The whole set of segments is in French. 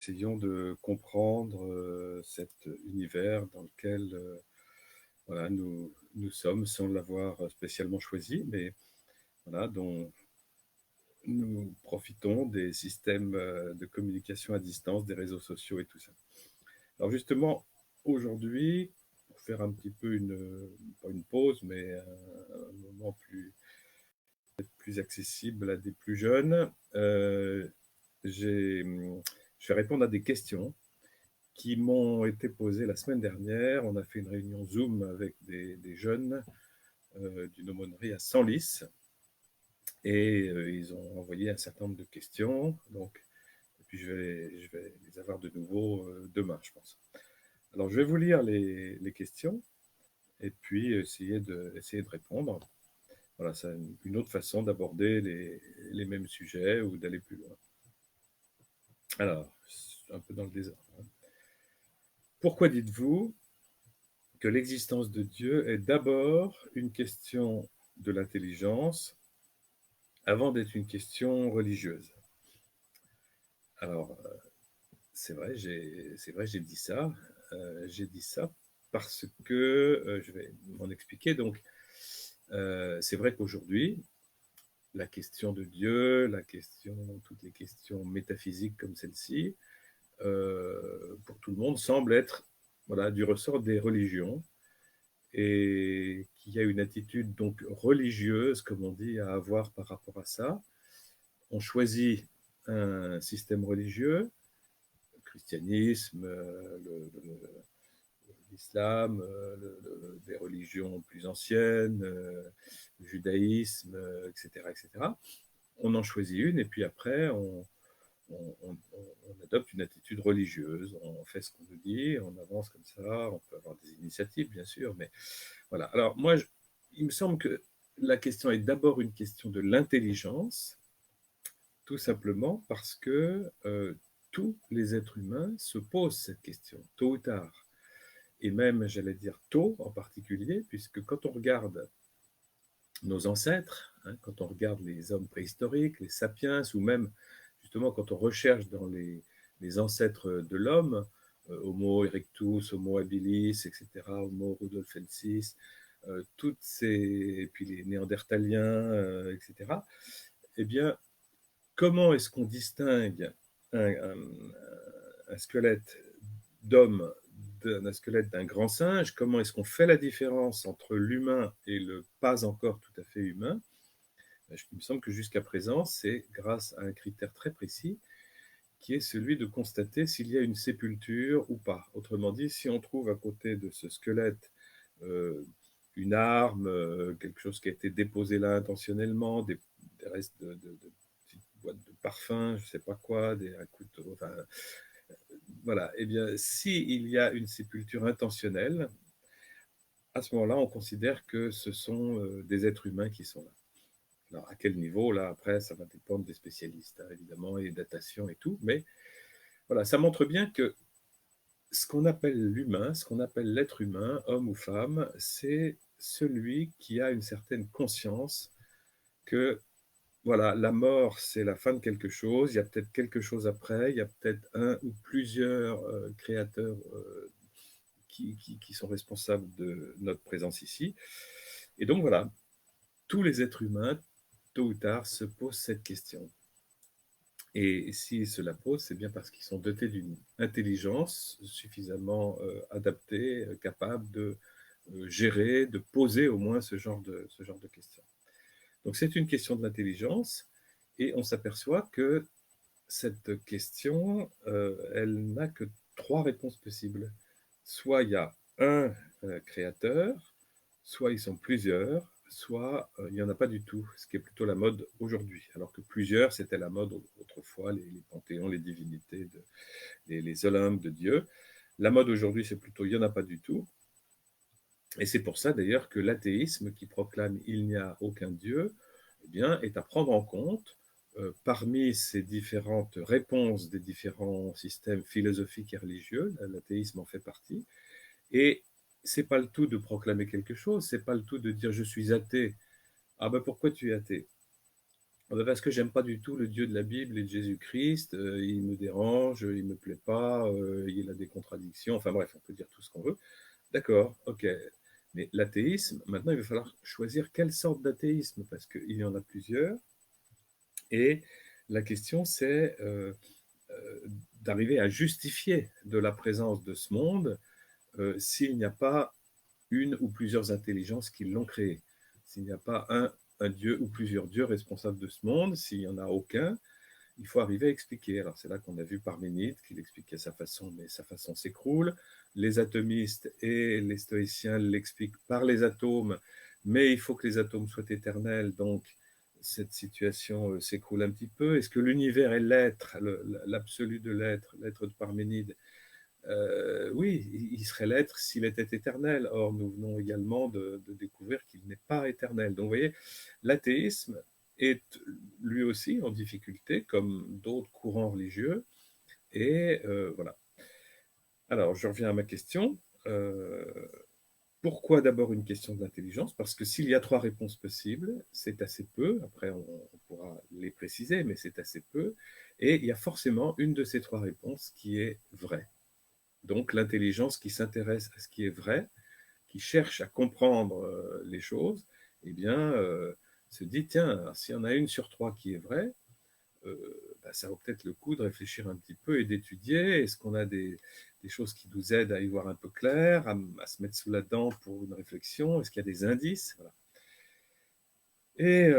Essayons de comprendre, cet univers dans lequel, voilà, nous sommes sans l'avoir spécialement choisi, mais voilà, dont nous profitons des systèmes, de communication à distance, des réseaux sociaux et tout ça. Alors justement, aujourd'hui, pour faire un petit peu pas une pause, mais un moment plus accessible à des plus jeunes, je vais répondre à des questions qui m'ont été posées la semaine dernière. On a fait une réunion Zoom avec des jeunes d'une aumônerie à Senlis et ils ont envoyé un certain nombre de questions. Donc, et puis je vais les avoir de nouveau demain, je pense. Alors, je vais vous lire les questions et puis essayer de répondre. Voilà, c'est une autre façon d'aborder les mêmes sujets ou d'aller plus loin. Alors, un peu dans le désordre, hein. Pourquoi dites-vous que l'existence de Dieu est d'abord une question de l'intelligence avant d'être une question religieuse? Alors, c'est vrai, j'ai dit ça parce que, je vais m'en expliquer. Donc, c'est vrai qu'aujourd'hui, la question de Dieu, toutes les questions métaphysiques comme celle-ci, pour tout le monde, semble être, voilà, du ressort des religions. Et qu'il y a une attitude donc religieuse, comme on dit, à avoir par rapport à ça. On choisit un système religieux, le christianisme, l'islam, des religions plus anciennes, le judaïsme, etc., etc. On en choisit une et puis après on adopte une attitude religieuse. On fait ce qu'on nous dit, on avance comme ça. On peut avoir des initiatives, bien sûr, mais voilà. Alors moi, il me semble que la question est d'abord une question de l'intelligence, tout simplement parce que tous les êtres humains se posent cette question, tôt ou tard. Et même, j'allais dire tôt en particulier, puisque quand on regarde nos ancêtres, hein, quand on regarde les hommes préhistoriques, les sapiens, ou même justement quand on recherche dans les ancêtres de l'homme, Homo erectus, Homo habilis, etc., Homo rudolfensis, et puis les néandertaliens, etc., eh bien, comment est-ce qu'on distingue un, un, un squelette d'homme d'un squelette d'un grand singe? Comment est-ce qu'on fait la différence entre l'humain et le pas encore tout à fait humain? Il me semble que jusqu'à présent, c'est grâce à un critère très précis qui est celui de constater s'il y a une sépulture ou pas. Autrement dit, si on trouve à côté de ce squelette euh, une arme, quelque chose qui a été déposé là intentionnellement, des restes de petites boîtes de parfum, je ne sais pas quoi, un couteau, enfin, voilà. Eh bien, s'il y a une sépulture intentionnelle, à ce moment-là, on considère que ce sont des êtres humains qui sont là. Alors, à quel niveau, là, après, ça va dépendre des spécialistes, hein, évidemment, et datations et tout, mais voilà, ça montre bien que ce qu'on appelle l'humain, ce qu'on appelle l'être humain, homme ou femme, c'est celui qui a une certaine conscience que, voilà, la mort, c'est la fin de quelque chose, il y a peut-être quelque chose après, il y a peut-être un ou plusieurs créateurs qui sont responsables de notre présence ici. Et donc, voilà, tous les êtres humains, tôt ou tard, se posent cette question. Et s'ils se la posent, c'est bien parce qu'ils sont dotés d'une intelligence suffisamment adaptée, capable de gérer, de poser au moins ce genre de questions. Donc c'est une question de l'intelligence et on s'aperçoit que cette question, elle n'a que trois réponses possibles. Soit il y a un créateur, soit ils sont plusieurs, soit il n'y en a pas du tout, ce qui est plutôt la mode aujourd'hui. Alors que plusieurs, c'était la mode autrefois, les panthéons, les divinités, les Olympes de Dieu. La mode aujourd'hui, c'est plutôt il n'y en a pas du tout. Et c'est pour ça d'ailleurs que l'athéisme qui proclame il n'y a aucun Dieu, eh bien, est à prendre en compte parmi ces différentes réponses des différents systèmes philosophiques et religieux. L'athéisme en fait partie. Et c'est pas le tout de proclamer quelque chose, c'est pas le tout de dire je suis athée. Ah ben pourquoi tu es athée? Ah bah, parce que j'aime pas du tout le Dieu de la Bible et de Jésus-Christ, il me dérange, il me plaît pas, il a des contradictions, enfin bref, on peut dire tout ce qu'on veut. D'accord, OK. Mais l'athéisme, maintenant, il va falloir choisir quelle sorte d'athéisme, parce qu'il y en a plusieurs. Et la question, c'est d'arriver à justifier de la présence de ce monde s'il n'y a pas une ou plusieurs intelligences qui l'ont créé. S'il n'y a pas un Dieu ou plusieurs dieux responsables de ce monde, s'il n'y en a aucun, il faut arriver à expliquer. Alors c'est là qu'on a vu Parménide qu'il expliquait sa façon, mais sa façon s'écroule. Les atomistes et les stoïciens l'expliquent par les atomes, mais il faut que les atomes soient éternels, donc cette situation s'écroule un petit peu. Est-ce que l'univers est l'être, l'absolu de l'être, l'être de Parménide? Oui, il serait l'être s'il était éternel. Or, nous venons également de découvrir qu'il n'est pas éternel. Donc, vous voyez, l'athéisme est lui aussi en difficulté, comme d'autres courants religieux. Et voilà. Alors, je reviens à ma question. Euh, Pourquoi d'abord une question d'intelligence? Parce que s'il y a trois réponses possibles, c'est assez peu. Après, on pourra les préciser, mais c'est assez peu. Et il y a forcément une de ces trois réponses qui est vraie. Donc l'intelligence qui s'intéresse à ce qui est vrai, qui cherche à comprendre les choses, eh bien, se dit, tiens, s'il y en a une sur trois qui est vraie, bah, ça vaut peut-être le coup de réfléchir un petit peu et d'étudier. Est-ce qu'on a des choses qui nous aident à y voir un peu clair, à se mettre sous la dent pour une réflexion? Est-ce qu'il y a des indices? Voilà. Et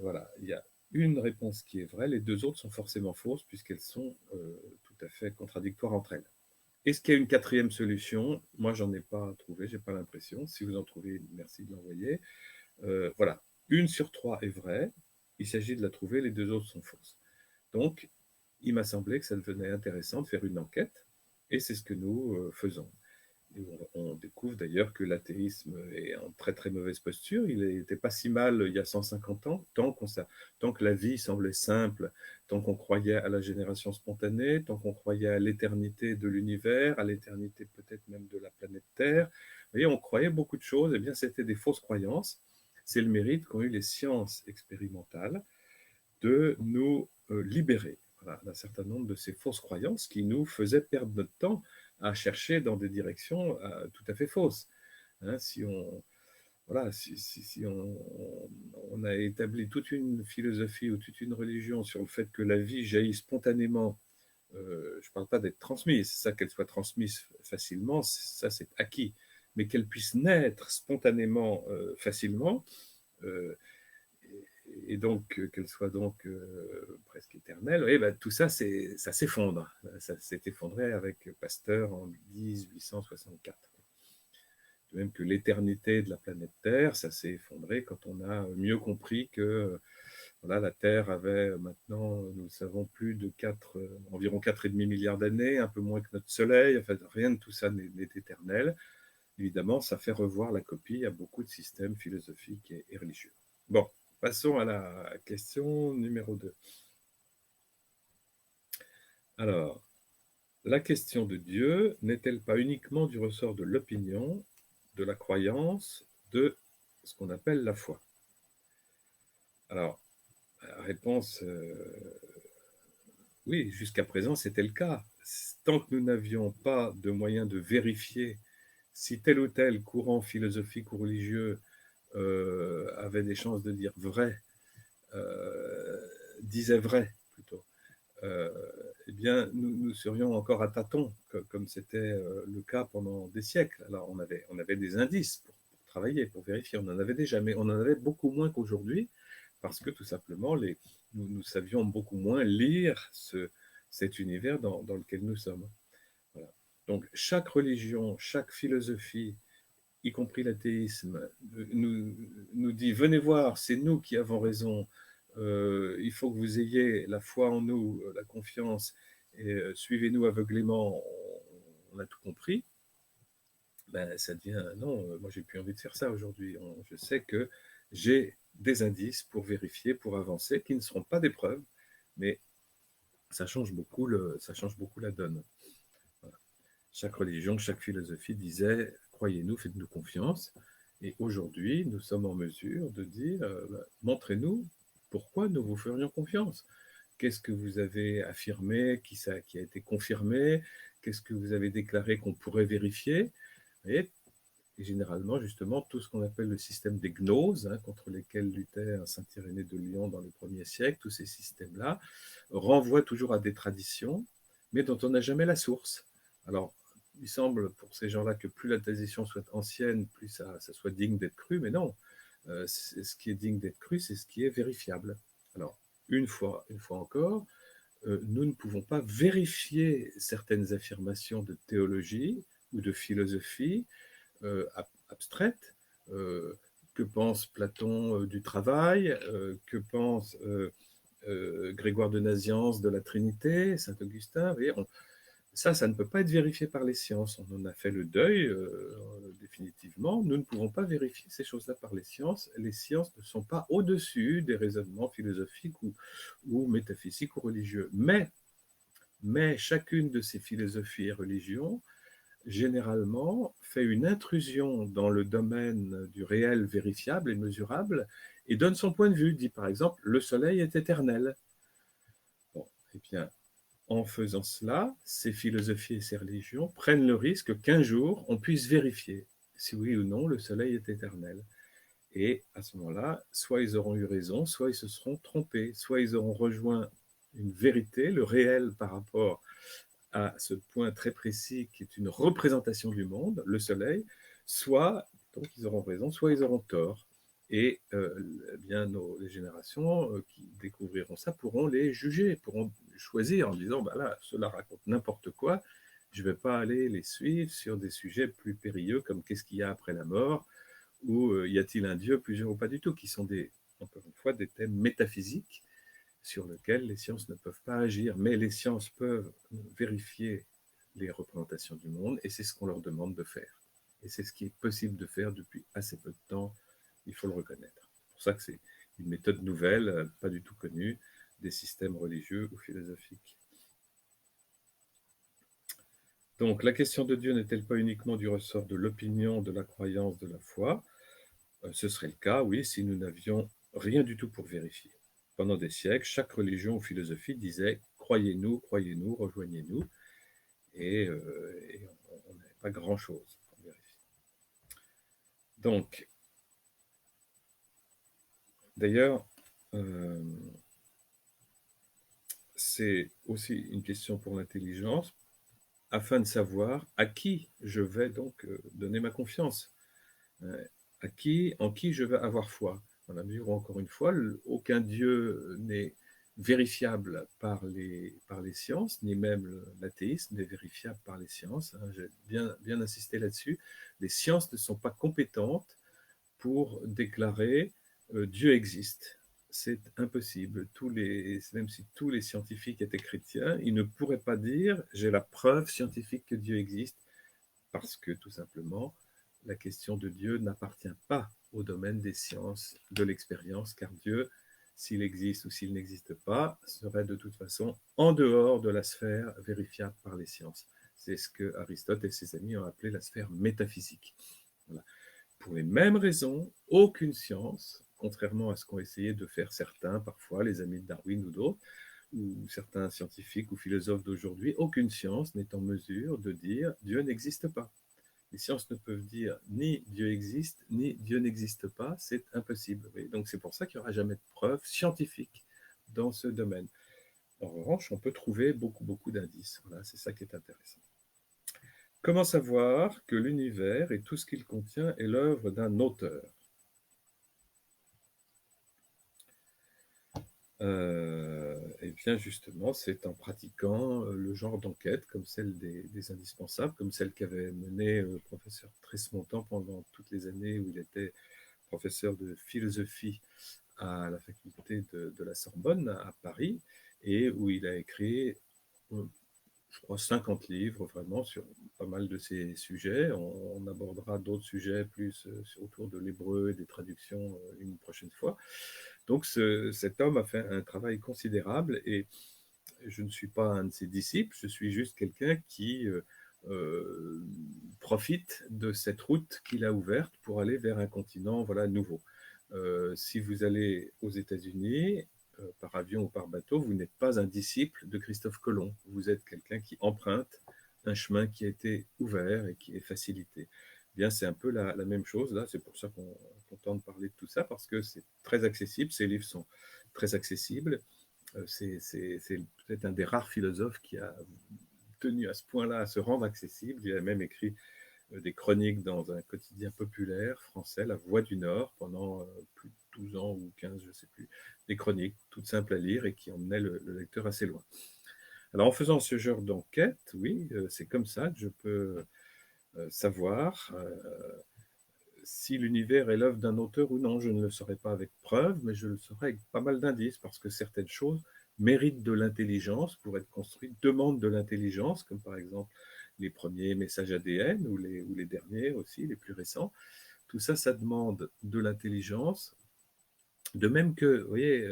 voilà, il y a une réponse qui est vraie, les deux autres sont forcément fausses puisqu'elles sont tout à fait contradictoires entre elles. Est-ce qu'il y a une quatrième solution? Moi, j'en ai pas trouvé, j'ai pas l'impression. Si vous en trouvez, merci de l'envoyer. Voilà, une sur trois est vraie. Il s'agit de la trouver, les deux autres sont fausses. Donc, il m'a semblé que ça devenait intéressant de faire une enquête, et c'est ce que nous faisons. Et on découvre d'ailleurs que l'athéisme est en très très mauvaise posture. Il n'était pas si mal il y a 150 ans, tant que la vie semblait simple, tant qu'on croyait à la génération spontanée, tant qu'on croyait à l'éternité de l'univers, à l'éternité peut-être même de la planète Terre. Vous voyez, on croyait beaucoup de choses, et bien c'était des fausses croyances. C'est le mérite qu'ont eu les sciences expérimentales de nous libérer voilà, d'un certain nombre de ces fausses croyances qui nous faisaient perdre notre temps à chercher dans des directions tout à fait fausses. Hein, si on, voilà, si on a établi toute une philosophie ou toute une religion sur le fait que la vie jaillit spontanément, je ne parle pas d'être transmise, ça qu'elle soit transmise facilement, ça c'est acquis, mais qu'elle puisse naître spontanément facilement, euh, et donc qu'elle soit donc presque éternelle, et ben, tout ça, ça s'effondre. Ça s'est effondré avec Pasteur en 1864. De même que l'éternité de la planète Terre, ça s'est effondré quand on a mieux compris que voilà, la Terre avait maintenant, nous le savons, plus de environ 4,5 milliards d'années, un peu moins que notre Soleil. Enfin, rien de tout ça n'est éternel. Évidemment, ça fait revoir la copie à beaucoup de systèmes philosophiques et religieux. Bon, passons à la question numéro 2. Alors, la question de Dieu n'est-elle pas uniquement du ressort de l'opinion, de la croyance, de ce qu'on appelle la foi? Alors, la réponse, oui, jusqu'à présent, c'était le cas. Tant que nous n'avions pas de moyens de vérifier si tel ou tel courant philosophique ou religieux avait des chances de dire vrai, disait vrai plutôt, euh, eh bien, nous serions encore à tâtons, comme c'était le cas pendant des siècles. Alors, on avait des indices pour travailler, pour vérifier, on en avait déjà, mais on en avait beaucoup moins qu'aujourd'hui, parce que tout simplement, nous savions beaucoup moins lire cet univers dans lequel nous sommes. Voilà. Donc, chaque religion, chaque philosophie, y compris l'athéisme, nous dit, venez voir, c'est nous qui avons raison, il faut que vous ayez la foi en nous, la confiance, et suivez-nous aveuglément, on a tout compris, ben, ça devient, non, moi j'ai plus envie de faire ça aujourd'hui. Je sais que j'ai des indices pour vérifier, pour avancer, qui ne seront pas des preuves, mais ça change beaucoup la donne. Voilà. Chaque religion, chaque philosophie disait, croyez-nous, faites-nous confiance. Et aujourd'hui, nous sommes en mesure de dire, montrez-nous pourquoi nous vous ferions confiance? Qu'est-ce que vous avez affirmé qui a été confirmé? Qu'est-ce que vous avez déclaré qu'on pourrait vérifier? Vous voyez? Et généralement, justement, tout ce qu'on appelle le système des gnoses, hein, contre lesquels luttait un saint Irénée de Lyon dans le 1er siècle, tous ces systèmes-là, renvoient toujours à des traditions, mais dont on n'a jamais la source. Alors, il semble pour ces gens-là que plus la tradition soit ancienne, plus ça soit digne d'être cru, mais non. Ce qui est digne d'être cru, c'est ce qui est vérifiable. Alors, une fois encore, nous ne pouvons pas vérifier certaines affirmations de théologie ou de philosophie abstraite. Que pense Platon du travail? Que pense Grégoire de Nazianze de la Trinité, Saint Augustin? Vous voyez, ça ne peut pas être vérifié par les sciences. On en a fait le deuil définitivement. Nous ne pouvons pas vérifier ces choses-là par les sciences. Les sciences ne sont pas au-dessus des raisonnements philosophiques ou métaphysiques ou religieux. Mais chacune de ces philosophies et religions généralement fait une intrusion dans le domaine du réel vérifiable et mesurable et donne son point de vue, dit par exemple le soleil est éternel. Bon, eh bien, en faisant cela, ces philosophies et ces religions prennent le risque qu'un jour on puisse vérifier si oui ou non le soleil est éternel. Et à ce moment-là, soit ils auront eu raison, soit ils se seront trompés, soit ils auront rejoint une vérité, le réel par rapport à ce point très précis qui est une représentation du monde, le soleil, soit donc ils auront raison, soit ils auront tort. Et eh bien les générations qui découvriront ça pourront les juger, pourront choisir en disant bah là, cela raconte n'importe quoi, je ne vais pas aller les suivre sur des sujets plus périlleux comme qu'est-ce qu'il y a après la mort ou y a-t-il un Dieu plusieurs ou pas du tout, qui sont encore une fois des thèmes métaphysiques sur lequel les sciences ne peuvent pas agir, mais les sciences peuvent vérifier les représentations du monde, et c'est ce qu'on leur demande de faire. Et c'est ce qui est possible de faire depuis assez peu de temps, il faut le reconnaître. C'est pour ça que c'est une méthode nouvelle, pas du tout connue, des systèmes religieux ou philosophiques. Donc, la question de Dieu n'est-elle pas uniquement du ressort de l'opinion, de la croyance, de la foi? Ce serait le cas, oui, si nous n'avions rien du tout pour vérifier. Pendant des siècles, chaque religion ou philosophie disait croyez-nous, croyez-nous, rejoignez-nous, et on n'avait pas grand-chose pour vérifier. Donc, d'ailleurs, c'est aussi une question pour l'intelligence, afin de savoir à qui je vais donc donner ma confiance, en qui je vais avoir foi. Dans la mesure où, encore une fois, aucun Dieu n'est vérifiable par les sciences, ni même l'athéisme n'est vérifiable par les sciences. Hein, j'ai bien insisté là-dessus. Les sciences ne sont pas compétentes pour déclarer Dieu existe. C'est impossible. Même si tous les scientifiques étaient chrétiens, ils ne pourraient pas dire j'ai la preuve scientifique que Dieu existe, parce que tout simplement, la question de Dieu n'appartient pas au domaine des sciences, de l'expérience, car Dieu, s'il existe ou s'il n'existe pas, serait de toute façon en dehors de la sphère vérifiable par les sciences. C'est ce que Aristote et ses amis ont appelé la sphère métaphysique. Voilà. Pour les mêmes raisons, aucune science, contrairement à ce qu'ont essayé de faire certains, parfois les amis de Darwin ou d'autres, ou certains scientifiques ou philosophes d'aujourd'hui, aucune science n'est en mesure de dire Dieu n'existe pas. Les sciences ne peuvent dire ni Dieu existe, ni Dieu n'existe pas, c'est impossible. Donc c'est pour ça qu'il n'y aura jamais de preuves scientifiques dans ce domaine. En revanche, on peut trouver beaucoup d'indices. Voilà, c'est ça qui est intéressant. Comment savoir que l'univers et tout ce qu'il contient est l'œuvre d'un auteur? Eh bien justement, c'est en pratiquant le genre d'enquête comme celle des indispensables, comme celle qu'avait menée le professeur Tresmontant pendant toutes les années où il était professeur de philosophie à la faculté de la Sorbonne à Paris, et où il a écrit, je crois, 50 livres vraiment sur pas mal de ces sujets. On abordera d'autres sujets plus autour de l'hébreu et des traductions une prochaine fois. Donc cet homme a fait un travail considérable, et je ne suis pas un de ses disciples, je suis juste quelqu'un qui profite de cette route qu'il a ouverte pour aller vers un continent, voilà, nouveau. Si vous allez aux États-Unis, par avion ou par bateau, vous n'êtes pas un disciple de Christophe Colomb. Vous êtes quelqu'un qui emprunte un chemin qui a été ouvert et qui est facilité. Eh bien, c'est un peu la même chose là. C'est pour ça qu'on tente de parler de tout ça, parce que c'est très accessible. Ces livres sont très accessibles. C'est peut-être un des rares philosophes qui a tenu à ce point-là à se rendre accessible. Il a même écrit des chroniques dans un quotidien populaire français, La Voix du Nord, pendant plus de 12 ans ou 15, je ne sais plus. Des chroniques toutes simples à lire et qui emmenaient le lecteur assez loin. Alors en faisant ce genre d'enquête, oui, c'est comme ça que je peux savoir si l'univers est l'œuvre d'un auteur ou non. Je ne le saurais pas avec preuve, mais je le saurais avec pas mal d'indices, parce que certaines choses méritent de l'intelligence pour être construites, demandent de l'intelligence, comme par exemple les premiers messages ADN ou les derniers aussi, les plus récents. Tout ça, ça demande de l'intelligence. De même que, vous voyez,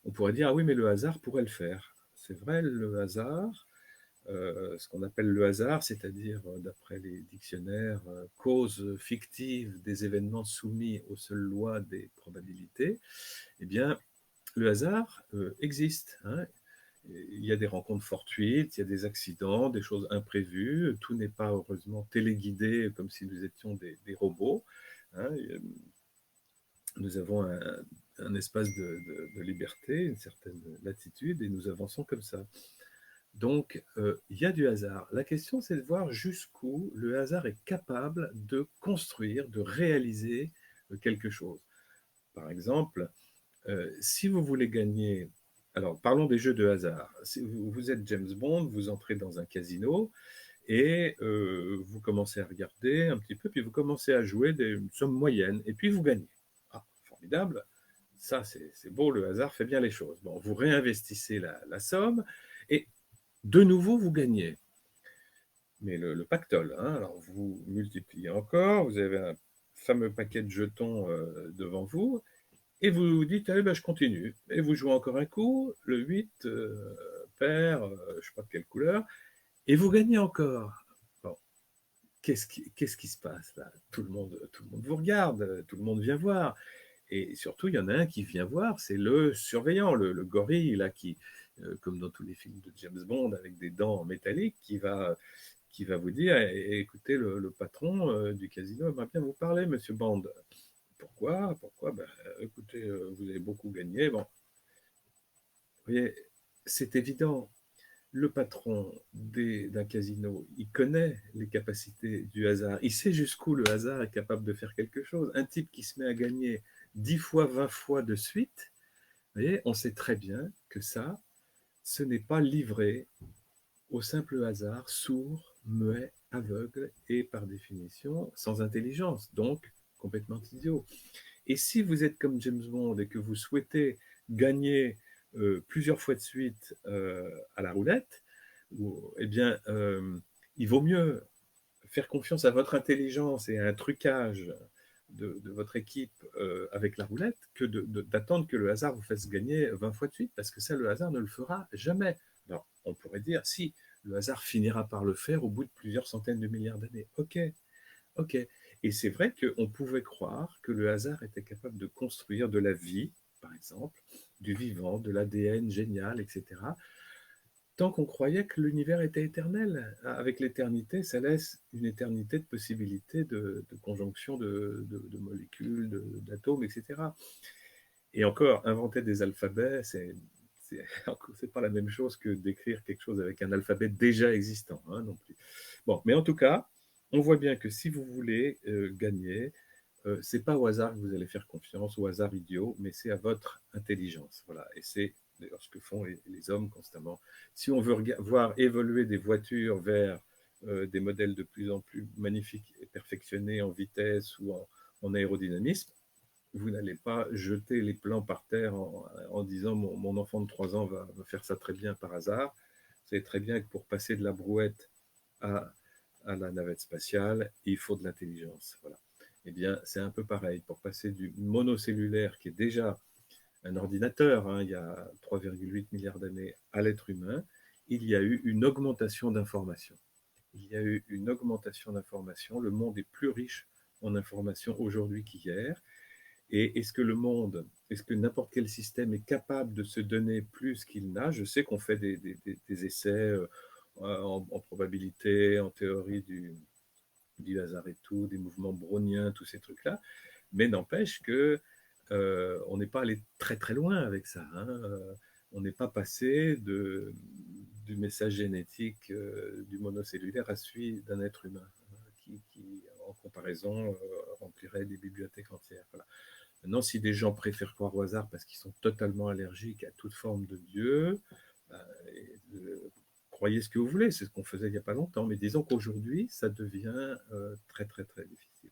on pourrait dire, ah oui, mais le hasard pourrait le faire. C'est vrai, le hasard, ce qu'on appelle le hasard, c'est-à-dire, d'après les dictionnaires, cause fictive des événements soumis aux seules lois des probabilités, eh bien, le hasard existe. Hein. Il y a des rencontres fortuites, il y a des accidents, des choses imprévues. Tout n'est pas heureusement téléguidé comme si nous étions des robots. Hein. Nous avons un espace de liberté, une certaine latitude, et nous avançons comme ça. Donc, il y a du hasard. La question, c'est de voir jusqu'où le hasard est capable de construire, de réaliser quelque chose. Par exemple, si vous voulez gagner, alors parlons des jeux de hasard. Si vous êtes James Bond, vous entrez dans un casino et vous commencez à regarder un petit peu, puis vous commencez à jouer une somme moyenne, et puis vous gagnez. Ah, formidable, ça c'est beau, le hasard fait bien les choses. Bon, vous réinvestissez la somme, et de nouveau vous gagnez. Mais le pactole, hein, alors vous multipliez encore, vous avez un fameux paquet de jetons devant vous, et vous vous dites, allez, ben, je continue. Et vous jouez encore un coup, le 8 pair, je ne sais pas de quelle couleur, et vous gagnez encore. Bon, qu'est-ce qui se passe là? Tout le monde vous regarde, tout le monde vient voir. Et surtout, il y en a un qui vient voir, c'est le surveillant, le gorille, là, qui, comme dans tous les films de James Bond, avec des dents métalliques, qui va vous dire, écoutez, le patron du casino aimerait bien vous parler, monsieur Bond. Pourquoi ben, écoutez, vous avez beaucoup gagné. Bon, vous voyez, c'est évident. Le patron d'un casino, il connaît les capacités du hasard. Il sait jusqu'où le hasard est capable de faire quelque chose. Un type qui se met à gagner 10 fois, 20 fois de suite, vous voyez, on sait très bien que ça, ce n'est pas livré au simple hasard, sourd, muet, aveugle et par définition sans intelligence, donc complètement idiot. Et si vous êtes comme James Bond et que vous souhaitez gagner plusieurs fois de suite à la roulette, eh bien, il vaut mieux faire confiance à votre intelligence et à un trucage de votre équipe avec la roulette que d'attendre que le hasard vous fasse gagner 20 fois de suite, parce que ça, le hasard ne le fera jamais. Alors, on pourrait dire, si, le hasard finira par le faire au bout de plusieurs centaines de milliards d'années. Ok, ok. Et c'est vrai qu'on pouvait croire que le hasard était capable de construire de la vie, par exemple, du vivant, de l'ADN génial, etc., tant qu'on croyait que l'univers était éternel. Avec l'éternité, ça laisse une éternité de possibilités de conjonction de molécules, d'atomes, etc. Et encore, inventer des alphabets, c'est pas la même chose que d'écrire quelque chose avec un alphabet déjà existant, hein, non plus. Bon, mais en tout cas, on voit bien que si vous voulez gagner, c'est pas au hasard que vous allez faire confiance, au hasard idiot, mais c'est à votre intelligence. Voilà. Et c'est d'ailleurs ce que font les hommes constamment. Si on veut voir évoluer des voitures vers des modèles de plus en plus magnifiques et perfectionnés en vitesse ou en aérodynamisme, vous n'allez pas jeter les plans par terre en disant mon enfant de 3 ans va faire ça très bien par hasard. Vous savez très bien que pour passer de la brouette à, à la navette spatiale, il faut de l'intelligence. Voilà. Eh bien, c'est un peu pareil. Pour passer du monocellulaire, qui est déjà un ordinateur, hein, il y a 3,8 milliards d'années, à l'être humain, il y a eu une augmentation d'informations. Il y a eu une augmentation d'informations. Le monde est plus riche en informations aujourd'hui qu'hier. Et est-ce que n'importe quel système est capable de se donner plus qu'il n'a? Je sais qu'on fait des essais en probabilité, en théorie du hasard et tout, des mouvements browniens, tous ces trucs-là, mais n'empêche que on n'est pas allé très très loin avec ça, hein. On n'est pas passé du message génétique du monocellulaire à celui d'un être humain, hein, qui, en comparaison, remplirait des bibliothèques entières. Voilà. Maintenant, si des gens préfèrent croire au hasard parce qu'ils sont totalement allergiques à toute forme de Dieu, ben, croyez ce que vous voulez, c'est ce qu'on faisait il n'y a pas longtemps, mais disons qu'aujourd'hui, ça devient très très très difficile.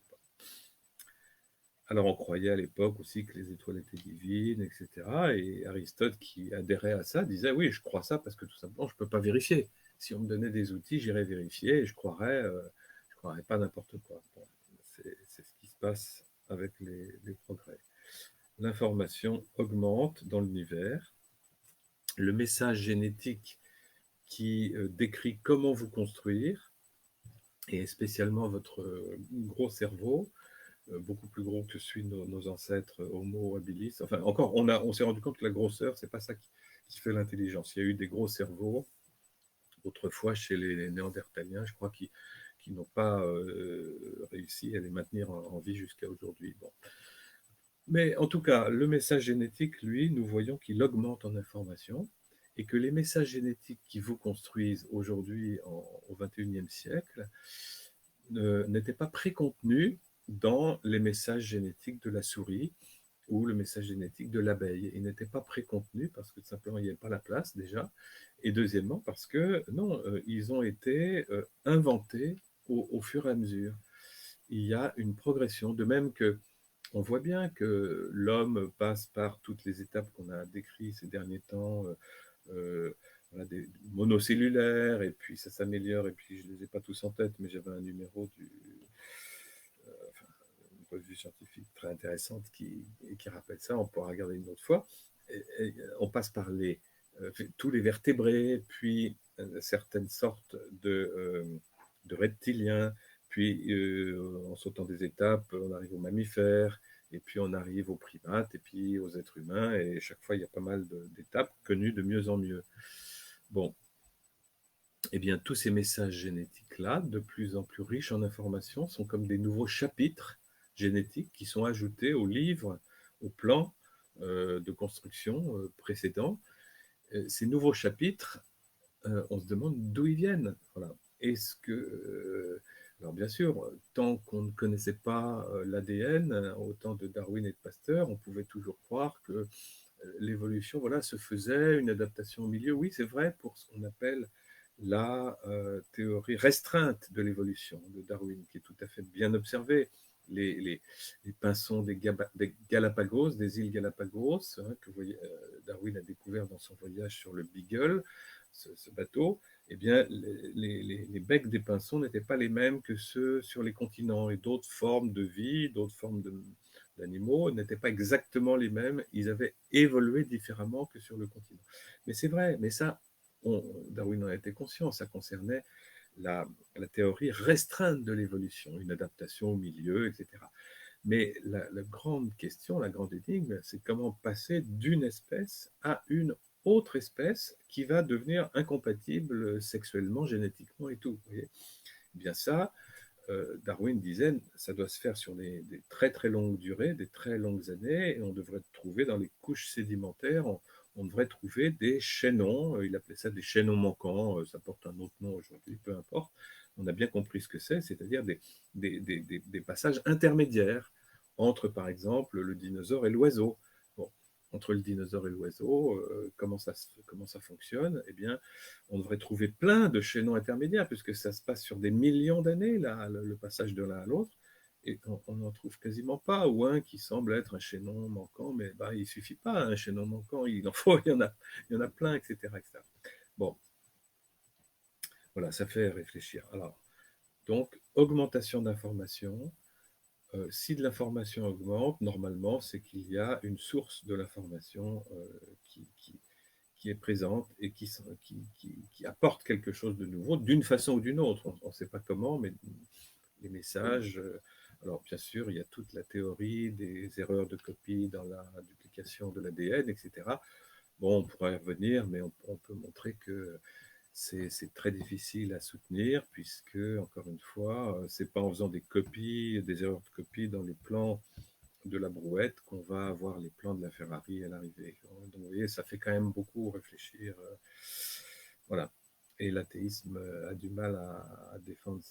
Alors on croyait à l'époque aussi que les étoiles étaient divines, etc. Et Aristote, qui adhérait à ça, disait oui, je crois ça parce que tout simplement, je ne peux pas vérifier. Si on me donnait des outils, j'irais vérifier et je croirais pas n'importe quoi. Bon, c'est ce qui se passe avec les progrès. L'information augmente dans l'univers. Le message génétique qui décrit comment vous construire, et spécialement votre gros cerveau, beaucoup plus gros que celui de nos ancêtres Homo habilis. Enfin, encore, on s'est rendu compte que la grosseur, c'est pas ça qui fait l'intelligence. Il y a eu des gros cerveaux autrefois chez les Néandertaliens, je crois, qui n'ont pas réussi à les maintenir en vie jusqu'à aujourd'hui. Bon. Mais en tout cas, le message génétique, lui, nous voyons qu'il augmente en information et que les messages génétiques qui vous construisent aujourd'hui au XXIe siècle n'étaient pas précontenus dans les messages génétiques de la souris ou le message génétique de l'abeille. Ils n'étaient pas précontenus parce que tout simplement il n'y avait pas la place déjà. Et deuxièmement parce que non, ils ont été inventés au fur et à mesure. Il y a une progression, de même que on voit bien que l'homme passe par toutes les étapes qu'on a décrites ces derniers temps, voilà, des monocellulaires, et puis ça s'améliore, et puis je ne les ai pas tous en tête, mais j'avais un numéro enfin, une revue scientifique très intéressante qui rappelle ça, on pourra regarder une autre fois. Et on passe par tous les vertébrés, puis certaines sortes de reptiliens, puis en sautant des étapes, on arrive aux mammifères, et puis on arrive aux primates, et puis aux êtres humains, et chaque fois il y a pas mal d'étapes connues de mieux en mieux. Bon, eh bien tous ces messages génétiques-là, de plus en plus riches en informations, sont comme des nouveaux chapitres génétiques qui sont ajoutés au livre, au plan de construction précédent. Ces nouveaux chapitres, on se demande d'où ils viennent. Voilà. Est-ce que, alors bien sûr, tant qu'on ne connaissait pas l'ADN, au temps de Darwin et de Pasteur, on pouvait toujours croire que l'évolution, voilà, se faisait, une adaptation au milieu. Oui, c'est vrai pour ce qu'on appelle la théorie restreinte de l'évolution de Darwin, qui est tout à fait bien observée. Les pinsons des Galapagos, des îles Galapagos, hein, que Darwin a découvert dans son voyage sur le Beagle, ce bateau, eh bien, les becs des pinsons n'étaient pas les mêmes que ceux sur les continents, et d'autres formes de vie, d'autres formes d'animaux n'étaient pas exactement les mêmes, ils avaient évolué différemment que sur le continent. Mais c'est vrai, mais ça, Darwin en a été conscient, ça concernait la théorie restreinte de l'évolution, une adaptation au milieu, etc. Mais la grande question, la grande énigme, c'est comment passer d'une espèce à une autre espèce qui va devenir incompatible sexuellement, génétiquement et tout. Vous voyez, eh bien ça, Darwin disait, ça doit se faire sur des très très longues durées, des très longues années, et on devrait trouver dans les couches sédimentaires, on devrait trouver des chaînons, il appelait ça des chaînons manquants, ça porte un autre nom aujourd'hui, peu importe. On a bien compris ce que c'est, c'est-à-dire des passages intermédiaires entre, par exemple, le dinosaure et l'oiseau. Bon, entre le dinosaure et l'oiseau, comment ça fonctionne? Eh bien, on devrait trouver plein de chaînons intermédiaires, puisque ça se passe sur des millions d'années, là, le passage de l'un à l'autre, et on n'en trouve quasiment pas, ou un qui semble être un chaînon manquant, mais bah, il ne suffit pas, un chaînon manquant, il en faut, il y en a plein, etc., etc. Bon, voilà, ça fait réfléchir. Alors, donc, augmentation d'information. Si de l'information augmente, normalement, c'est qu'il y a une source de l'information qui est présente et qui apporte quelque chose de nouveau, d'une façon ou d'une autre. On ne sait pas comment, mais les messages Alors, bien sûr, il y a toute la théorie des erreurs de copie dans la duplication de l'ADN, etc. Bon, on pourrait y revenir, mais on peut montrer que c'est très difficile à soutenir, puisque, encore une fois, c'est pas en faisant des copies, des erreurs de copie dans les plans de la brouette qu'on va avoir les plans de la Ferrari à l'arrivée. Donc, vous voyez, ça fait quand même beaucoup réfléchir. Voilà. Et l'athéisme a du mal à défendre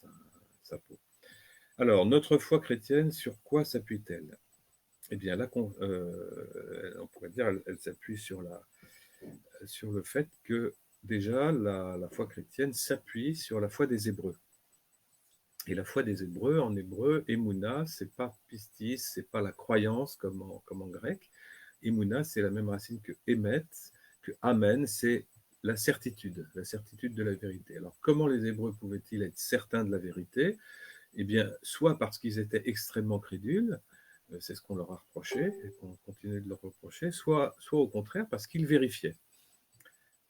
sa peau. Alors, notre foi chrétienne, sur quoi s'appuie-t-elle? Eh bien, là, on pourrait dire, elle s'appuie sur le fait que, déjà, la foi chrétienne s'appuie sur la foi des Hébreux. Et la foi des Hébreux, en hébreu, Emouna, c'est pas pistis, c'est pas la croyance comme en grec. Emouna, c'est la même racine que Emet, que Amen, c'est la certitude de la vérité. Alors, comment les Hébreux pouvaient-ils être certains de la vérité? Eh bien, soit parce qu'ils étaient extrêmement crédules, c'est ce qu'on leur a reproché et qu'on continue de leur reprocher, soit au contraire parce qu'ils vérifiaient.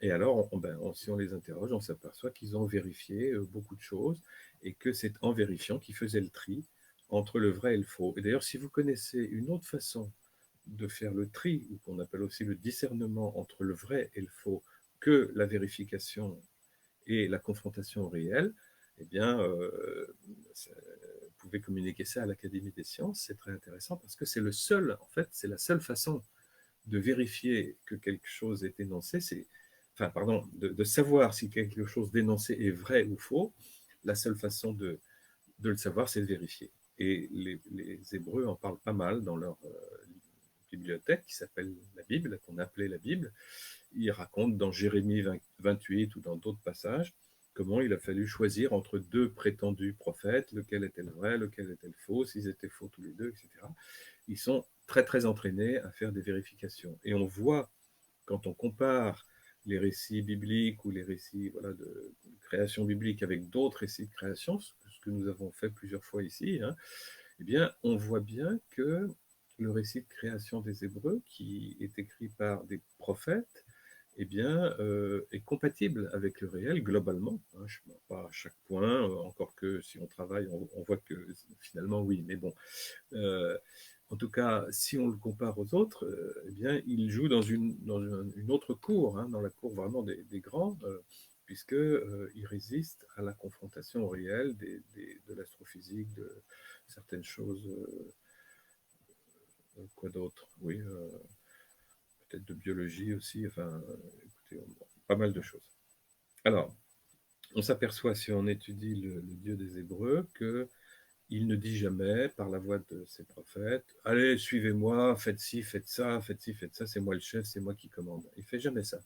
Et alors, si on les interroge, on s'aperçoit qu'ils ont vérifié beaucoup de choses et que c'est en vérifiant qu'ils faisaient le tri entre le vrai et le faux. Et d'ailleurs, si vous connaissez une autre façon de faire le tri, ou qu'on appelle aussi le discernement entre le vrai et le faux, que la vérification et la confrontation au réel, eh bien, vous pouvez communiquer ça à l'Académie des sciences, c'est très intéressant parce que c'est la seule façon de vérifier que quelque chose est énoncé, de savoir si quelque chose d'énoncé est vrai ou faux. La seule façon de le savoir, c'est de vérifier. Et les Hébreux en parlent pas mal dans leur bibliothèque qui s'appelle la Bible, qu'on appelait la Bible. Ils racontent dans Jérémie 28 ou dans d'autres passages comment il a fallu choisir entre deux prétendus prophètes, lequel était le vrai, lequel était le faux, s'ils étaient faux tous les deux, etc. Ils sont très très entraînés à faire des vérifications. Et on voit, quand on compare les récits bibliques ou les récits de création biblique avec d'autres récits de création, ce que nous avons fait plusieurs fois ici, eh bien, on voit bien que le récit de création des Hébreux, qui est écrit par des prophètes, eh bien, est compatible avec le réel globalement. Pas à chaque point, encore que si on travaille, on voit que finalement oui, mais bon. En tout cas, si on le compare aux autres, eh bien, il joue dans une autre cour, dans la cour vraiment des grands, puisqu'il résiste à la confrontation au réel de l'astrophysique, de certaines choses. Quoi d'autre? Oui, peut-être de biologie aussi, enfin, écoutez, pas mal de choses. Alors, on s'aperçoit, si on étudie le Dieu des Hébreux, qu'il ne dit jamais, par la voix de ses prophètes, « Allez, suivez-moi, faites ci, faites ça, c'est moi le chef, c'est moi qui commande. » Il ne fait jamais ça.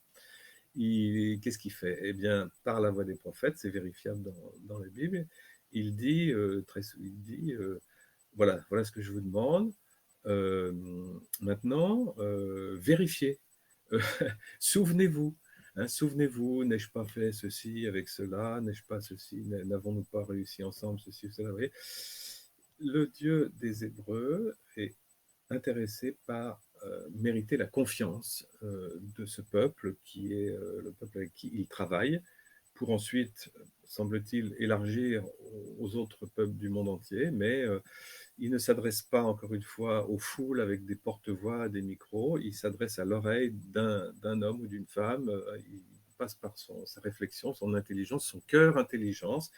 Qu'est-ce qu'il fait? Eh bien, par la voix des prophètes, c'est vérifiable dans la Bible, il dit, voilà ce que je vous demande, euh, maintenant, vérifiez. Souvenez-vous. Souvenez-vous, n'ai-je pas fait ceci avec cela? N'ai-je pas ceci? N'avons-nous pas réussi ensemble ceci ou cela? Vous voyez, le Dieu des Hébreux est intéressé par mériter la confiance de ce peuple qui est le peuple avec qui il travaille, pour ensuite, semble-t-il, élargir aux autres peuples du monde entier, mais il ne s'adresse pas, encore une fois, aux foules avec des porte-voix, des micros, il s'adresse à l'oreille d'un homme ou d'une femme, il passe par sa réflexion, son intelligence, son cœur intelligence,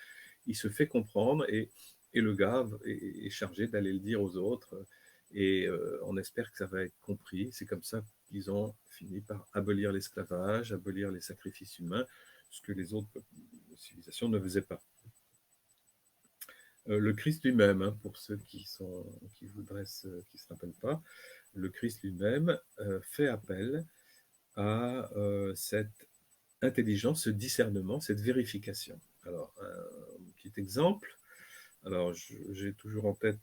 il se fait comprendre et le gars est chargé d'aller le dire aux autres et on espère que ça va être compris. C'est comme ça qu'ils ont fini par abolir l'esclavage, abolir les sacrifices humains, ce que les autres civilisations ne faisaient pas. Le Christ lui-même, pour ceux qui se rappellent pas, le Christ lui-même fait appel à cette intelligence, ce discernement, cette vérification. Alors, un petit exemple. Alors, j'ai toujours en tête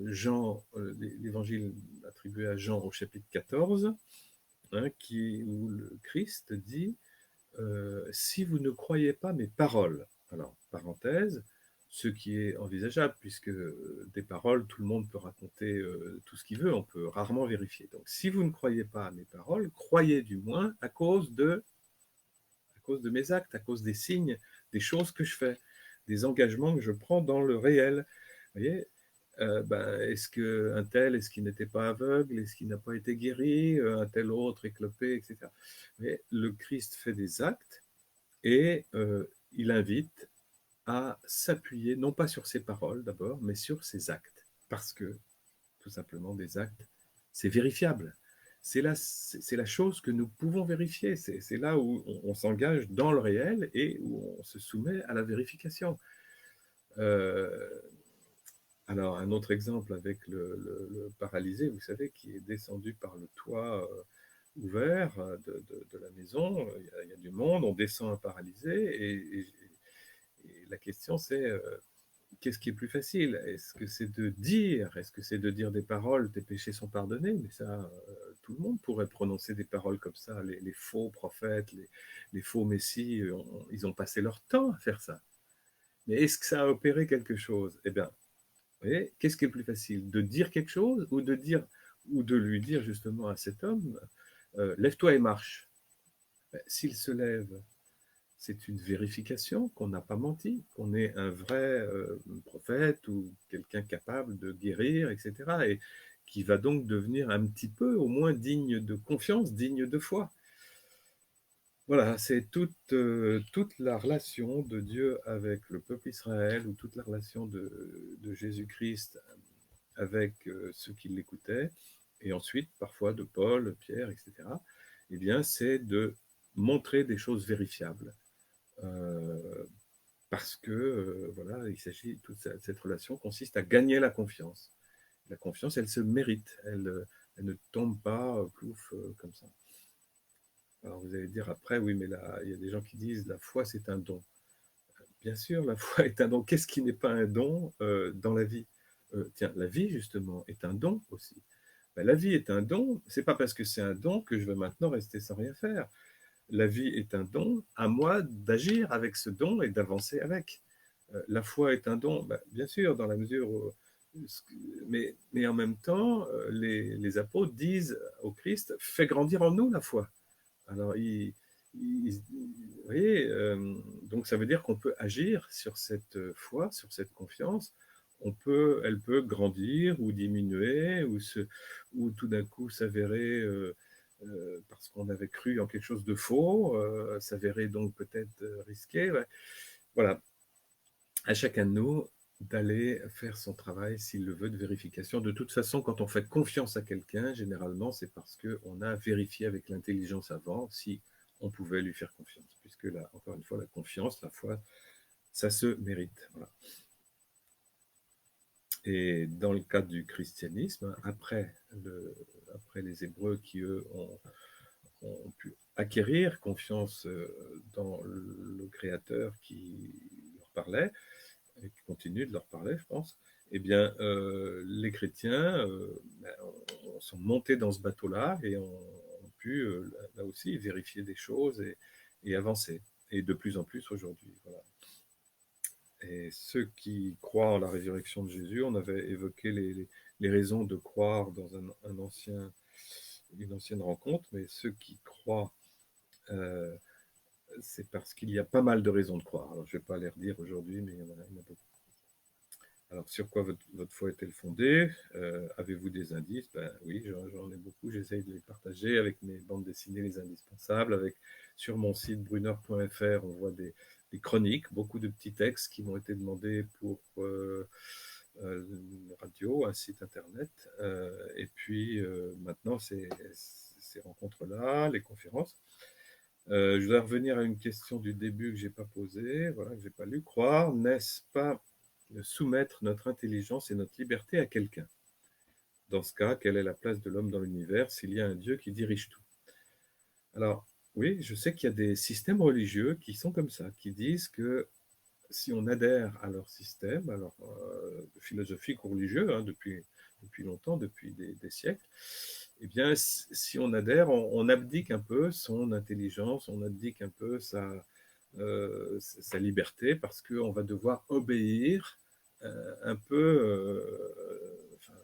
Jean, l'évangile attribué à Jean au chapitre 14, où le Christ dit si vous ne croyez pas mes paroles, alors, parenthèse, ce qui est envisageable, puisque des paroles, tout le monde peut raconter tout ce qu'il veut, on peut rarement vérifier. Donc, si vous ne croyez pas à mes paroles, croyez du moins à cause de mes actes, à cause des signes, des choses que je fais, des engagements que je prends dans le réel. Vous voyez, Est-ce qu'un tel, est-ce qu'il n'était pas aveugle? Est-ce qu'il n'a pas été guéri? Un tel autre éclopé, etc. Mais le Christ fait des actes et il invite à s'appuyer, non pas sur ses paroles d'abord, mais sur ses actes. Parce que, tout simplement, des actes, c'est vérifiable. C'est la chose que nous pouvons vérifier. C'est là où on s'engage dans le réel et où on se soumet à la vérification. Euh, alors, un autre exemple avec le paralysé, vous savez, qui est descendu par le toit ouvert de la maison. Il y a du monde, on descend un paralysé et la question c'est qu'est-ce qui est plus facile? Est-ce que c'est de dire, est-ce que c'est de dire des paroles, tes péchés sont pardonnés? Mais ça, tout le monde pourrait prononcer des paroles comme ça. Les faux prophètes, les faux messies, ils ont passé leur temps à faire ça. Mais est-ce que ça a opéré quelque chose? Eh bien, vous voyez, qu'est-ce qui est plus facile? De dire quelque chose ou de lui dire justement à cet homme, lève-toi et marche. Ben, s'il se lève, c'est une vérification qu'on n'a pas menti, qu'on est un vrai prophète ou quelqu'un capable de guérir, etc. Et qui va donc devenir un petit peu, au moins, digne de confiance, digne de foi. Voilà, c'est toute la relation de Dieu avec le peuple Israël, ou toute la relation de Jésus-Christ avec ceux qui l'écoutaient, et ensuite parfois de Paul, Pierre, etc. Eh bien, c'est de montrer des choses vérifiables. Euh, Parce que voilà, il s'agit, cette relation consiste à gagner la confiance. La confiance, elle se mérite, elle ne tombe pas plouf comme ça. Alors vous allez dire après, oui, mais là, il y a des gens qui disent la foi, c'est un don. Bien sûr, la foi est un don. Qu'est-ce qui n'est pas un don dans la vie? Tiens, la vie, justement, est un don aussi. Ben, la vie est un don. C'est pas parce que c'est un don que je vais maintenant rester sans rien faire. La vie est un don, à moi d'agir avec ce don et d'avancer avec. La foi est un don, ben, bien sûr, dans la mesure où, mais en même temps, les apôtres disent au Christ, fais grandir en nous la foi. Alors, vous voyez, donc ça veut dire qu'on peut agir sur cette foi, sur cette confiance. Elle peut grandir ou diminuer, ou tout d'un coup s'avérer, parce qu'on avait cru en quelque chose de faux, s'avérer donc peut-être risqué. Ouais. Voilà, à chacun de nous d'aller faire son travail s'il le veut de vérification. De toute façon, quand on fait confiance à quelqu'un, généralement, c'est parce qu'on a vérifié avec l'intelligence avant si on pouvait lui faire confiance. Puisque là, encore une fois, la confiance, la foi, ça se mérite. Voilà. Et dans le cadre du christianisme, après les Hébreux qui, eux, ont pu acquérir confiance dans le Créateur qui leur parlait, et qui continue de leur parler, je pense, eh bien, les chrétiens sont montés dans ce bateau-là et ont pu, là aussi, vérifier des choses et avancer. Et de plus en plus aujourd'hui. Voilà. Et ceux qui croient en la résurrection de Jésus, on avait évoqué les raisons de croire dans une ancienne rencontre, mais ceux qui croient, euh, c'est parce qu'il y a pas mal de raisons de croire. Alors, je ne vais pas les redire aujourd'hui, mais il y en a beaucoup. Alors, sur quoi votre foi est-elle fondée? Avez-vous des indices? Ben oui, j'en ai beaucoup. J'essaye de les partager avec mes bandes dessinées, les indispensables. Sur mon site brunner.fr, on voit des chroniques, beaucoup de petits textes qui m'ont été demandés pour une radio, un site internet. Et puis maintenant, ces rencontres-là, les conférences. Je voudrais revenir à une question du début que je n'ai pas posée, voilà, que je n'ai pas lu. Croire, n'est-ce pas soumettre notre intelligence et notre liberté à quelqu'un? Dans ce cas, quelle est la place de l'homme dans l'univers s'il y a un Dieu qui dirige tout? Alors, oui, je sais qu'il y a des systèmes religieux qui sont comme ça, qui disent que si on adhère à leur système, alors philosophique ou religieux, hein, depuis longtemps, depuis des siècles, eh bien, si on adhère, on abdique un peu son intelligence, on abdique un peu sa liberté, parce qu'on va devoir obéir un peu, enfin,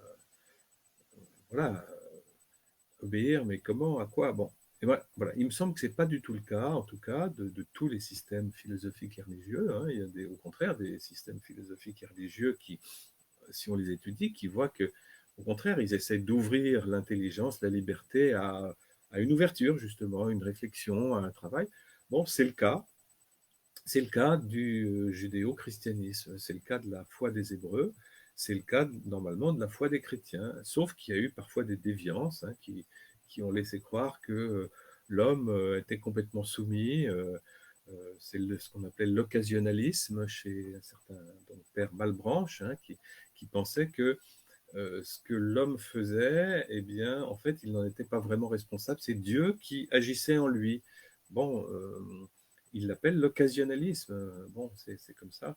voilà, obéir, mais comment, à quoi? Bon, et voilà, il me semble que ce n'est pas du tout le cas, en tout cas, de tous les systèmes philosophiques et religieux. Hein. Il y a au contraire des systèmes philosophiques et religieux qui si on les étudie, qui voient que, au contraire, ils essaient d'ouvrir l'intelligence, la liberté à une ouverture, justement, à une réflexion, à un travail. Bon, c'est le cas du judéo-christianisme, c'est le cas de la foi des Hébreux, c'est le cas normalement de la foi des chrétiens, sauf qu'il y a eu parfois des déviances hein, qui ont laissé croire que l'homme était complètement soumis. C'est ce qu'on appelait l'occasionalisme chez un certain donc, père Malebranche, hein, qui pensait que ce que l'homme faisait, eh bien, en fait, il n'en était pas vraiment responsable. C'est Dieu qui agissait en lui. Bon, il l'appelle l'occasionalisme. Bon, c'est comme ça.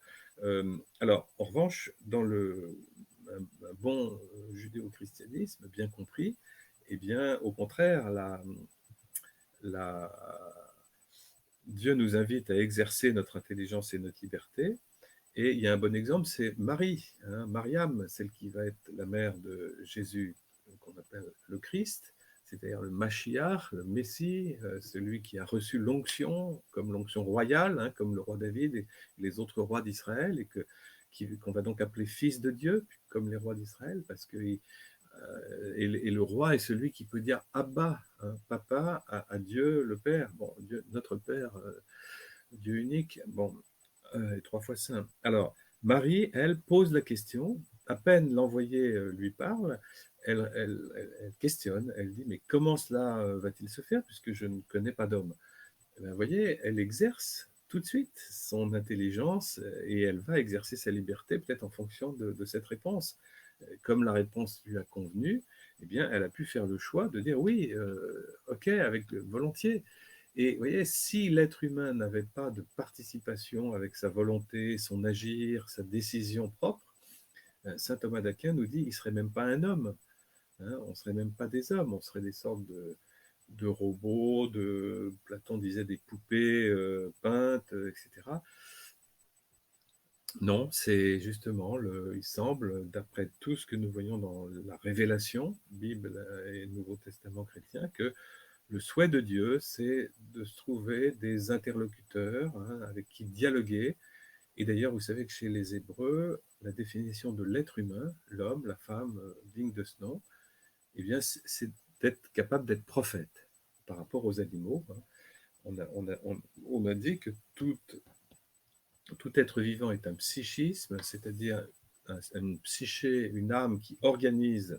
Alors, en revanche, dans un bon judéo-christianisme, bien compris, eh bien, au contraire, la, Dieu nous invite à exercer notre intelligence et notre liberté. Et il y a un bon exemple, c'est Marie, hein, Mariam, celle qui va être la mère de Jésus, qu'on appelle le Christ, c'est-à-dire le Machiach, le Messie, celui qui a reçu l'onction, comme l'onction royale, hein, comme le roi David et les autres rois d'Israël, et qu'on va donc appeler fils de Dieu, comme les rois d'Israël, parce que et le roi est celui qui peut dire Abba, hein, papa, à Dieu le Père, bon, Dieu, notre Père, Dieu unique, bon, et trois fois saint. Alors, Marie, elle, pose la question, à peine l'envoyé lui parle, elle questionne, elle dit, mais comment cela va-t-il se faire puisque je ne connais pas d'homme? Eh bien, vous voyez, elle exerce tout de suite son intelligence et elle va exercer sa liberté peut-être en fonction de cette réponse. Comme la réponse lui a convenu, eh bien, elle a pu faire le choix de dire oui, ok, avec volontiers. Et vous voyez, si l'être humain n'avait pas de participation avec sa volonté, son agir, sa décision propre, saint Thomas d'Aquin nous dit qu'il ne serait même pas un homme. Hein, on ne serait même pas des hommes, on serait des sortes de robots, Platon disait des poupées peintes, etc. Non, c'est justement, il semble, d'après tout ce que nous voyons dans la Révélation, Bible et Nouveau Testament chrétien, que le souhait de Dieu, c'est de se trouver des interlocuteurs hein, avec qui dialoguer. Et d'ailleurs, vous savez que chez les Hébreux, la définition de l'être humain, l'homme, la femme, digne de ce nom, eh bien, c'est d'être capable d'être prophète par rapport aux animaux. Hein. On a dit que tout être vivant est un psychisme, c'est-à-dire une psyché, une âme qui organise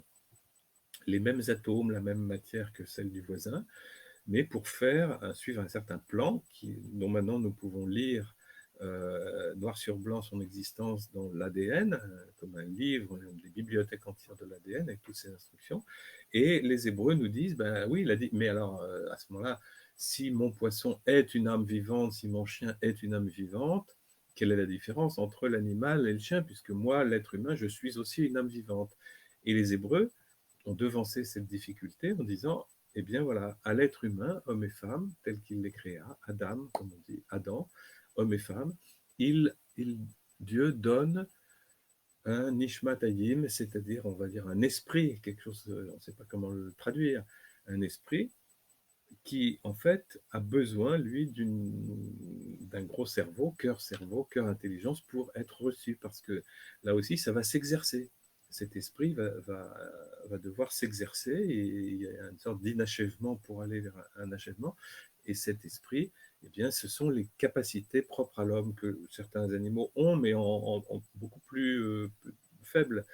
les mêmes atomes, la même matière que celle du voisin, mais pour suivre un certain plan dont maintenant nous pouvons lire noir sur blanc son existence dans l'ADN, comme un livre, des bibliothèques entières de l'ADN avec toutes ces instructions. Et les Hébreux nous disent, ben oui, il a dit, mais alors à ce moment-là, si mon poisson est une âme vivante, si mon chien est une âme vivante, quelle est la différence entre l'animal et le chien, puisque moi, l'être humain, je suis aussi une âme vivante. Et les Hébreux ont devancé cette difficulté en disant, eh bien voilà, à l'être humain, homme et femme, tel qu'il les créa, Adam, comme on dit, Adam, homme et femme, il, il, Dieu donne un nishmatayim, c'est-à-dire, on va dire, un esprit, quelque chose, on ne sait pas comment le traduire, un esprit qui, en fait, a besoin, lui, d'un gros cerveau, cœur, intelligence, pour être reçu, parce que là aussi, ça va s'exercer. Cet esprit va devoir s'exercer, et il y a une sorte d'inachèvement pour aller vers un achèvement, et cet esprit, eh bien, ce sont les capacités propres à l'homme que certains animaux ont, mais en beaucoup plus faibles.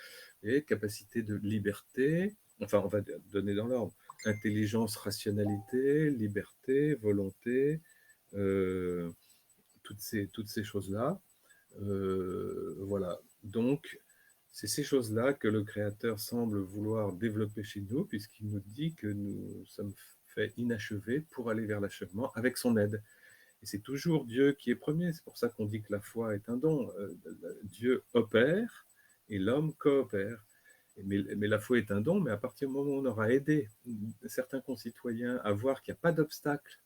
Et capacité de liberté, enfin, on va donner dans l'ordre, intelligence, rationalité, liberté, volonté, euh, toutes ces choses-là. Voilà. Donc, c'est ces choses-là que le Créateur semble vouloir développer chez nous, puisqu'il nous dit que nous sommes faits inachevés pour aller vers l'achèvement avec son aide. Et c'est toujours Dieu qui est premier. C'est pour ça qu'on dit que la foi est un don. Dieu opère et l'homme coopère. Mais la foi est un don, mais à partir du moment où on aura aidé certains concitoyens à voir qu'il n'y a pas d'obstacle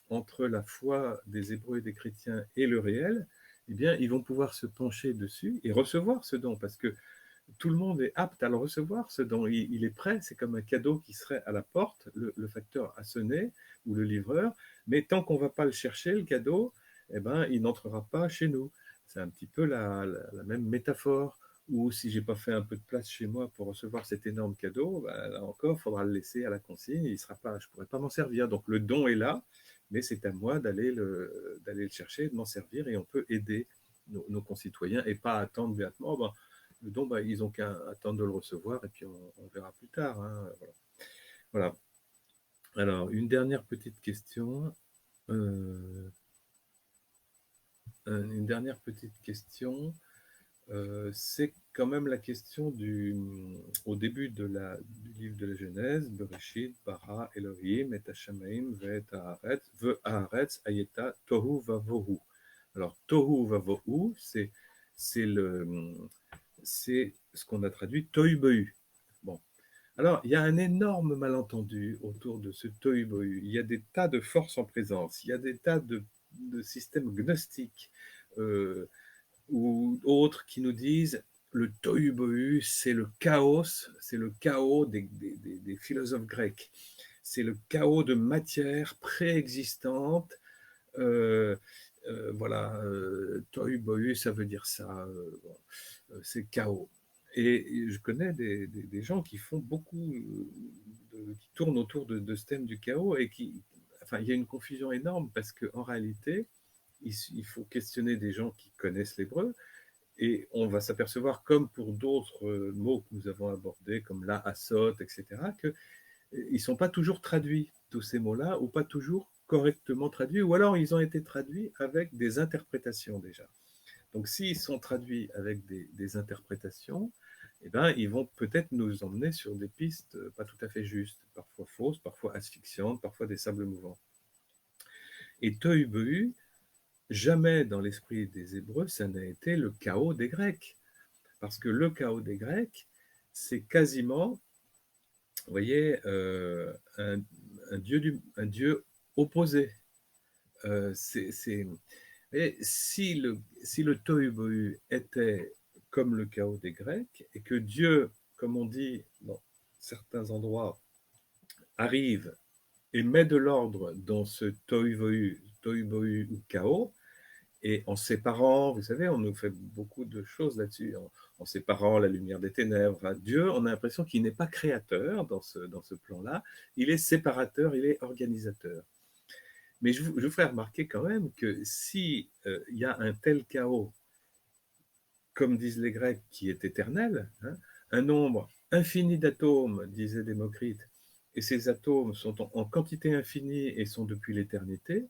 entre la foi des Hébreux et des chrétiens et le réel, eh bien, ils vont pouvoir se pencher dessus et recevoir ce don, parce que tout le monde est apte à le recevoir, ce don. Il est prêt, c'est comme un cadeau qui serait à la porte, le facteur a sonné, ou le livreur, mais tant qu'on ne va pas le chercher, le cadeau, eh ben, il n'entrera pas chez nous. C'est un petit peu la même métaphore, ou si j'ai pas fait un peu de place chez moi pour recevoir cet énorme cadeau, bah, là encore, il faudra le laisser à la consigne, il sera pas, je pourrais pas m'en servir. Donc le don est là, mais c'est à moi d'aller le chercher, de m'en servir, et on peut aider nos concitoyens et pas attendre béatement. Ben, le don, ben, ils n'ont qu'à attendre de le recevoir et puis on verra plus tard, hein, voilà. Voilà. Alors, une dernière petite question. Euh, une dernière petite question. C'est quand même la question au début du livre de la Genèse, Bereshit, Bara, Elohim, et Hashamaim, Ve'et Haaretz, Ayeta, Tohu Vavohu. Alors, Tohu Vavohu, c'est ce qu'on a traduit Tohu Bohu. Bon. Alors, il y a un énorme malentendu autour de ce Tohu Bohu. Il y a des tas de forces en présence, il y a des tas de systèmes gnostiques. Euh, ou autres qui nous disent le tohu-bohu, c'est le chaos des philosophes grecs. C'est le chaos de matière préexistante. Euh, voilà, tohu-bohu, ça veut dire ça. Bon, c'est chaos. Et je connais des gens qui font beaucoup, qui tournent autour de ce thème du chaos et enfin, il y a une confusion énorme parce qu'en réalité, il faut questionner des gens qui connaissent l'hébreu, et on va s'apercevoir, comme pour d'autres mots que nous avons abordés, comme la, asot, etc., qu'ils ne sont pas toujours traduits, tous ces mots-là, ou pas toujours correctement traduits, ou alors ils ont été traduits avec des interprétations déjà. Donc s'ils sont traduits avec des interprétations, eh ben, ils vont peut-être nous emmener sur des pistes pas tout à fait justes, parfois fausses, parfois asphyxiantes, parfois des sables mouvants. Et tohu jamais dans l'esprit des Hébreux, ça n'a été le chaos des Grecs. Parce que le chaos des Grecs, c'est quasiment, vous voyez, un dieu opposé. Si le tohu-bohu était comme le chaos des Grecs, et que Dieu, comme on dit dans certains endroits, arrive et met de l'ordre dans ce tohu-bohu ou chaos, et en séparant, vous savez, on nous fait beaucoup de choses là-dessus, en séparant la lumière des ténèbres. Enfin, Dieu, on a l'impression qu'il n'est pas créateur dans ce plan-là, il est séparateur, il est organisateur. Mais je vous ferai remarquer quand même que si il y a un tel chaos, comme disent les Grecs, qui est éternel, hein, un nombre infini d'atomes, disait Démocrite, et ces atomes sont en quantité infinie et sont depuis l'éternité.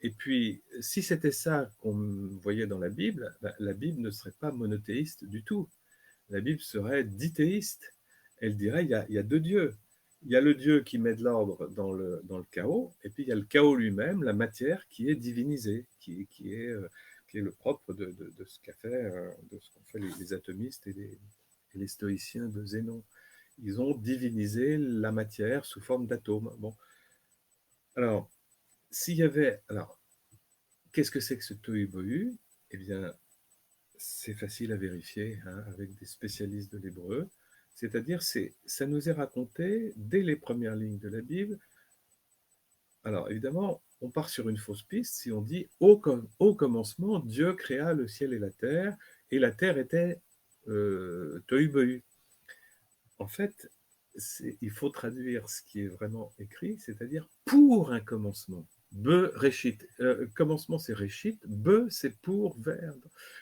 Et puis, si c'était ça qu'on voyait dans la Bible, ben, la Bible ne serait pas monothéiste du tout. La Bible serait dithéiste. Elle dirait il y a deux dieux. Il y a le Dieu qui met de l'ordre dans le chaos, et puis il y a le chaos lui-même, la matière qui est divinisée, qui est le propre de ce de ce qu'ont fait les atomistes et les stoïciens de Zénon. Ils ont divinisé la matière sous forme d'atomes. Bon, alors, s'il y avait, alors, qu'est-ce que c'est que ce tohu-bohu? Eh bien, c'est facile à vérifier, hein, avec des spécialistes de l'hébreu. C'est-à-dire, ça nous est raconté dès les premières lignes de la Bible. Alors, évidemment, on part sur une fausse piste si on dit au commencement, Dieu créa le ciel et la terre était tohu-bohu. En fait, il faut traduire ce qui est vraiment écrit, c'est-à-dire pour un commencement. Be, réchit. Commencement, c'est réchit. Be, c'est pour, vers.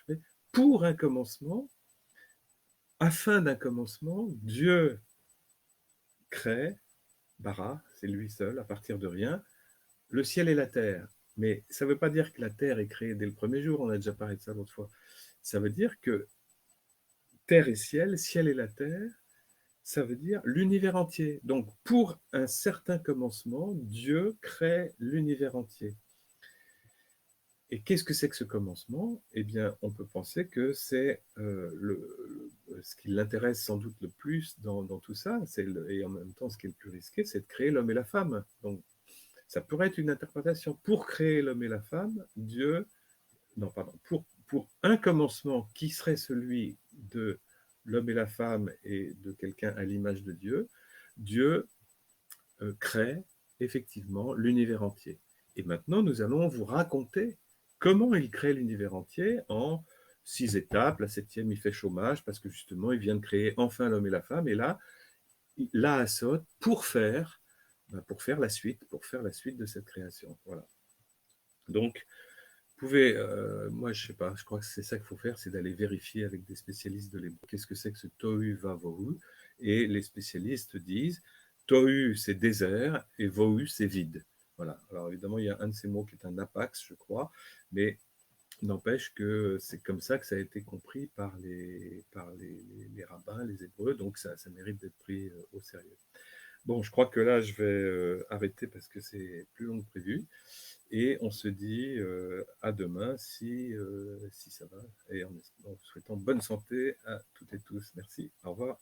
Mais pour un commencement, afin d'un commencement, Dieu crée, bara, c'est lui seul, à partir de rien, le ciel et la terre. Mais ça ne veut pas dire que la terre est créée dès le premier jour, on a déjà parlé de ça l'autre fois. Ça veut dire que terre et ciel et la terre, ça veut dire l'univers entier. Donc, pour un certain commencement, Dieu crée l'univers entier. Et qu'est-ce que c'est que ce commencement? Eh bien, on peut penser que c'est ce qui l'intéresse sans doute le plus dans tout ça, et en même temps ce qui est le plus risqué, c'est de créer l'homme et la femme. Donc, ça pourrait être une interprétation. Pour créer l'homme et la femme, Dieu, non, pardon, pour un commencement qui serait celui de l'homme et la femme et de quelqu'un à l'image de Dieu, Dieu crée effectivement l'univers entier. Et maintenant, nous allons vous raconter comment il crée l'univers entier en 6 étapes. La septième, il fait chômage parce que justement, il vient de créer enfin l'homme et la femme. Et là, là à saute pour faire la suite de cette création. Voilà. Donc, vous pouvez, moi je sais pas, je crois que c'est ça qu'il faut faire, c'est d'aller vérifier avec des spécialistes de l'hébreu. Qu'est-ce que c'est que ce tohu vavohu? Et les spécialistes disent tohu c'est désert et vohu c'est vide. Voilà. Alors évidemment, il y a un de ces mots qui est un apax, je crois, mais n'empêche que c'est comme ça que ça a été compris par les rabbins, les hébreux, donc ça mérite d'être pris au sérieux. Bon, je crois que là, je vais arrêter parce que c'est plus long que prévu. Et on se dit à demain si ça va. Et en souhaitant bonne santé à toutes et tous. Merci. Au revoir.